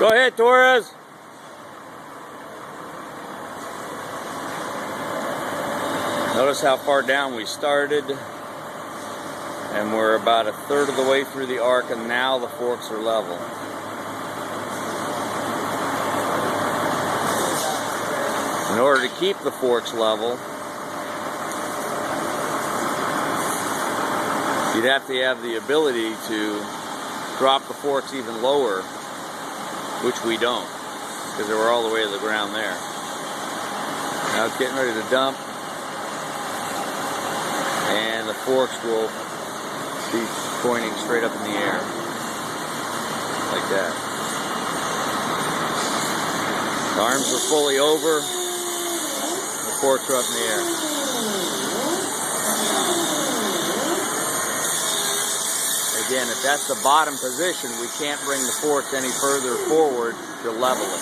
Go ahead, Torres. Notice how far down we started, and we're about a third of the way through the arc, and now the forks are level. In order to keep the forks level, you'd have to have the ability to drop the forks even lower, which we don't, because they were all the way to the ground there. Now it's getting ready to dump, and the forks will be pointing straight up in the air, like that. The arms are fully over, the forks are up in the air. Again, if that's the bottom position, we can't bring the forks any further forward to level it.